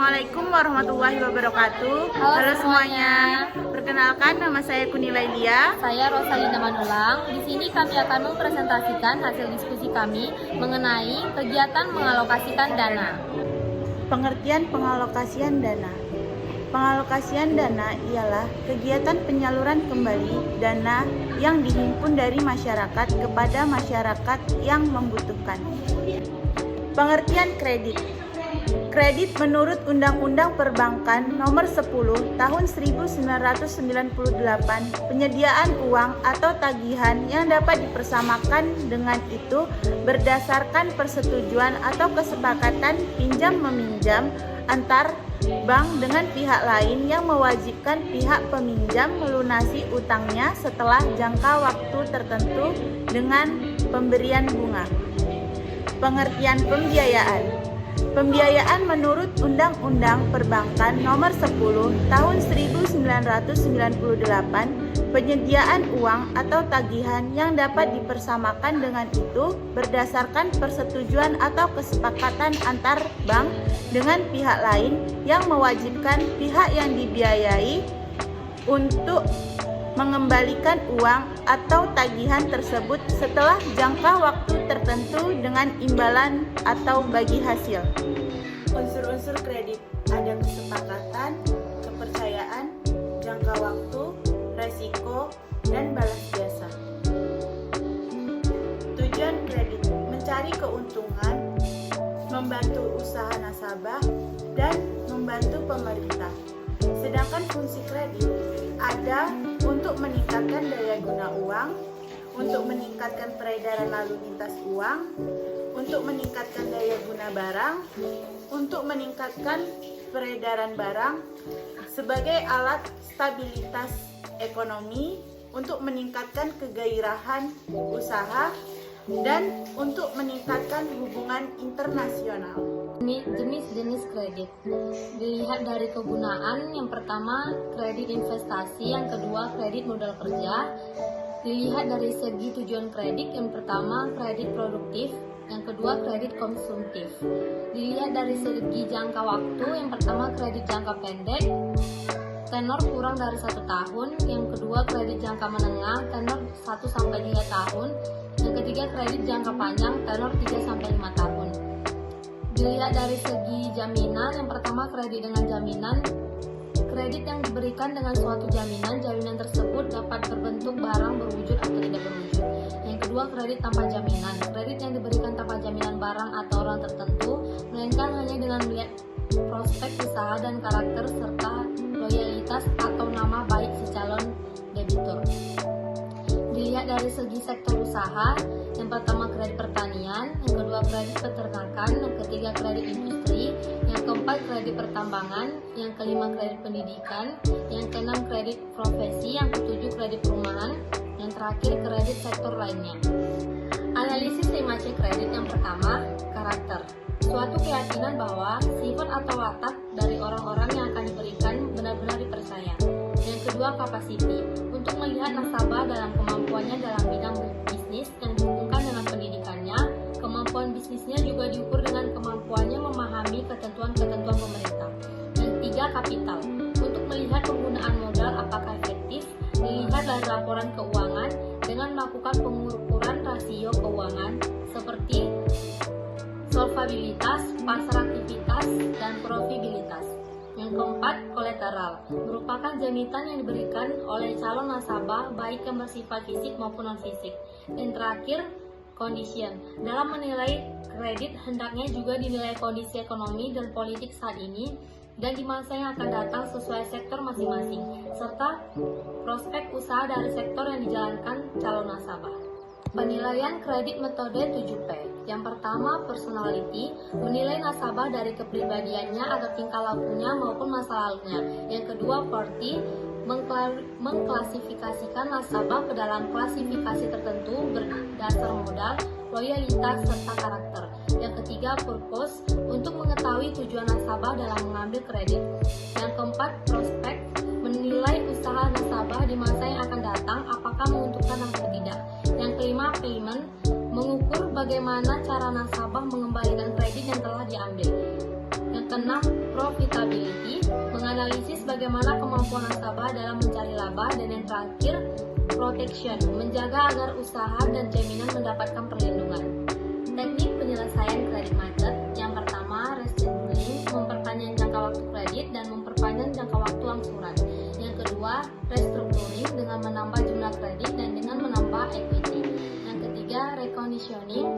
Assalamualaikum warahmatullahi wabarakatuh. Halo semuanya. Perkenalkan, nama saya Kunila Lia. Saya Rosalinda Manulang. Di sini kami akan mempresentasikan hasil diskusi kami mengenai kegiatan mengalokasikan dana. Pengertian pengalokasian dana. Pengalokasian dana ialah kegiatan penyaluran kembali dana yang dihimpun dari masyarakat kepada masyarakat yang membutuhkan. Pengertian kredit. Kredit menurut Undang-Undang Perbankan Nomor 10 Tahun 1998, penyediaan uang atau tagihan yang dapat dipersamakan dengan itu berdasarkan persetujuan atau kesepakatan pinjam-meminjam antar bank dengan pihak lain yang mewajibkan pihak peminjam melunasi utangnya setelah jangka waktu tertentu dengan pemberian bunga. Pengertian pembiayaan. Pembiayaan menurut Undang-Undang Perbankan Nomor 10 Tahun 1998, penyediaan uang atau tagihan yang dapat dipersamakan dengan itu berdasarkan persetujuan atau kesepakatan antar bank dengan pihak lain yang mewajibkan pihak yang dibiayai untuk mengembalikan uang atau tagihan tersebut setelah jangka waktu tertentu dengan imbalan atau bagi hasil. Unsur-unsur kredit ada kesepakatan, kepercayaan, jangka waktu, resiko, dan balas jasa. Tujuan kredit mencari keuntungan, membantu usaha nasabah, dan membantu pemerintah. Sedangkan fungsi kredit ada untuk meningkatkan daya guna uang, untuk meningkatkan peredaran lalu lintas uang, untuk meningkatkan daya guna barang, untuk meningkatkan peredaran barang, sebagai alat stabilitas ekonomi, untuk meningkatkan kegairahan usaha, dan untuk meningkatkan hubungan internasional. Jenis-jenis kredit dilihat dari kegunaan. Yang pertama, kredit investasi. Yang kedua, kredit modal kerja. Dilihat dari segi tujuan kredit. Yang pertama, kredit produktif. Yang kedua, kredit konsumtif. Dilihat dari segi jangka waktu. Yang pertama, kredit jangka pendek, tenor kurang dari 1 tahun. Yang kedua, kredit jangka menengah, tenor 1-3 tahun. Yang ketiga, kredit jangka panjang, tenor 3-5 tahun. Dilihat dari segi jaminan. Yang pertama, kredit dengan jaminan. Kredit yang diberikan dengan suatu jaminan. Jaminan tersebut dapat berbentuk barang berwujud atau tidak berwujud. Yang kedua, kredit tanpa jaminan. Kredit yang diberikan tanpa jaminan barang atau orang tertentu, melainkan hanya dengan melihat prospek usaha dan karakter serta loyalitas atau nama baik si calon debitur. Dilihat dari segi sektor usaha. Yang pertama, kredit pertanian. Yang kedua, kredit peternakan. Yang ketiga, kredit industri. Yang keempat, kredit pertambangan. Yang kelima, kredit pendidikan. Yang keenam, kredit profesi. Yang ketujuh, kredit perumahan. Yang terakhir, kredit sektor lainnya. Analisis 5C kredit. Yang pertama, karakter. Suatu keyakinan bahwa sifat atau watak dari orang-orang yang akan diberikan benar-benar dipercaya. Yang kedua, capacity. Untuk melihat nasabah dalam kemampuannya dalam bidang bisnis yang dihubungkan dengan pendidikannya. Kemampuan bisnisnya juga diukur dengan kemampuannya memahami ketentuan-ketentuan pemerintah. Yang tiga, kapital. Untuk melihat penggunaan modal apakah efektif, dilihat dari laporan keuangan dengan melakukan pengukuran rasio keuangan seperti solvabilitas, pasar aktivitas, dan profibilitas. Yang keempat, kolateral, merupakan jaminan yang diberikan oleh calon nasabah baik yang bersifat fisik maupun non-fisik. Dan terakhir, condition. Dalam menilai kredit, hendaknya juga dinilai kondisi ekonomi dan politik saat ini dan di masa yang akan datang sesuai sektor masing-masing, serta prospek usaha dari sektor yang dijalankan calon nasabah. Penilaian kredit metode 7P. Yang pertama, personality, menilai nasabah dari kepribadiannya atau tingkah lakunya maupun masa lalunya. Yang kedua, party, mengklasifikasikan nasabah ke dalam klasifikasi tertentu berdasar modal, loyalitas, serta karakter. Yang ketiga, purpose, untuk mengetahui tujuan nasabah dalam mengambil kredit. Yang keempat, prospek, menilai usaha nasabah di masa yang akan datang apakah menguntungkan atau tidak. Yang kelima, payment, mengukur bagaimana cara nasabah mengembalikan kredit yang telah diambil. Yang keenam, profitability, menganalisis bagaimana kemampuan nasabah dalam mencari laba, dan yang terakhir, protection, menjaga agar usaha dan jaminan mendapatkan perlindungan. Teknik penyelesaian kredit macet. Yang pertama, rescheduling, memperpanjang jangka waktu kredit dan memperpanjang jangka waktu angsuran. Yang kedua, restructuring dengan menambah jumlah kredit dan dengan menambah equity. Yang ketiga, reconditioning,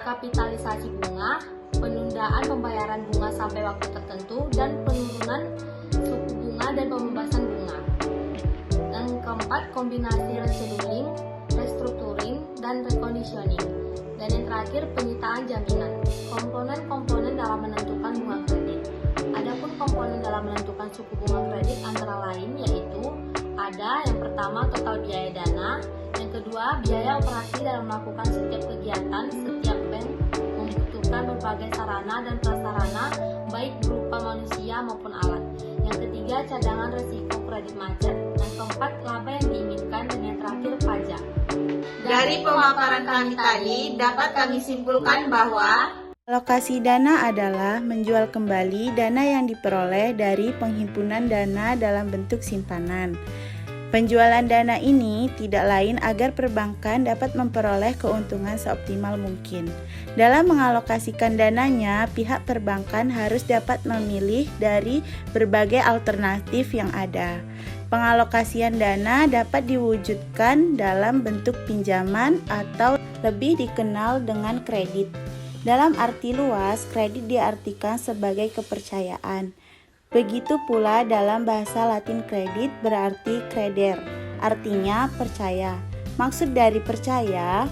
kapitalisasi bunga, penundaan pembayaran bunga sampai waktu tertentu, dan penurunan suku bunga dan pembebasan bunga. Yang keempat, kombinasi rescheduling, restructuring, dan reconditioning. Dan yang terakhir, penyitaan jaminan, komponen-komponen dalam menentukan bunga kredit. Adapun komponen dalam menentukan suku bunga kredit antara lain yaitu ada yang pertama total biaya dana, yang kedua biaya operasi dalam melakukan setiap kegiatan. Setiap bank membutuhkan berbagai sarana dan prasarana baik berupa manusia maupun alat. Yang ketiga, cadangan resiko kredit macet. Yang keempat, laba yang diinginkan, dan yang terakhir, pajak. Dari pemaparan kami tadi, dapat kami simpulkan bahwa alokasi dana adalah menjual kembali dana yang diperoleh dari penghimpunan dana dalam bentuk simpanan. Penjualan dana ini tidak lain agar perbankan dapat memperoleh keuntungan seoptimal mungkin. Dalam mengalokasikan dananya, pihak perbankan harus dapat memilih dari berbagai alternatif yang ada. Pengalokasian dana dapat diwujudkan dalam bentuk pinjaman atau lebih dikenal dengan kredit. Dalam arti luas, kredit diartikan sebagai kepercayaan. Begitu pula dalam bahasa Latin kredit berarti creder, artinya percaya. Maksud dari percaya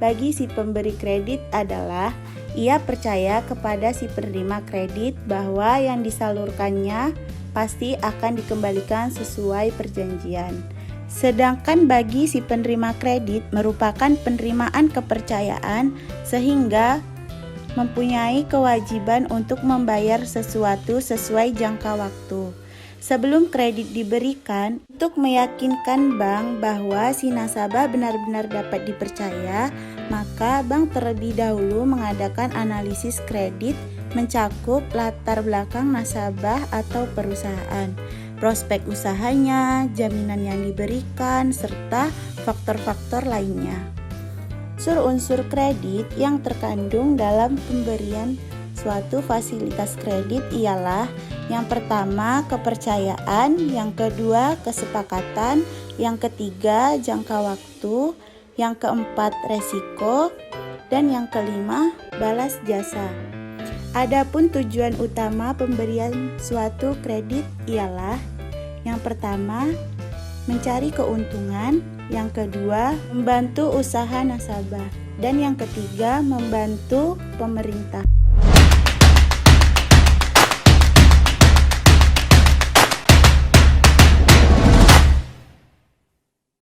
bagi si pemberi kredit adalah ia percaya kepada si penerima kredit bahwa yang disalurkannya pasti akan dikembalikan sesuai perjanjian. Sedangkan bagi si penerima kredit merupakan penerimaan kepercayaan sehingga mempunyai kewajiban untuk membayar sesuatu sesuai jangka waktu. Sebelum kredit diberikan, untuk meyakinkan bank bahwa si nasabah benar-benar dapat dipercaya, maka bank terlebih dahulu mengadakan analisis kredit mencakup latar belakang nasabah atau perusahaan, prospek usahanya, jaminan yang diberikan, serta faktor-faktor lainnya. Unsur-unsur kredit yang terkandung dalam pemberian suatu fasilitas kredit ialah yang pertama kepercayaan, yang kedua kesepakatan, yang ketiga jangka waktu, yang keempat resiko, dan yang kelima balas jasa. Adapun tujuan utama pemberian suatu kredit ialah yang pertama mencari keuntungan, yang kedua membantu usaha nasabah, dan yang ketiga membantu pemerintah.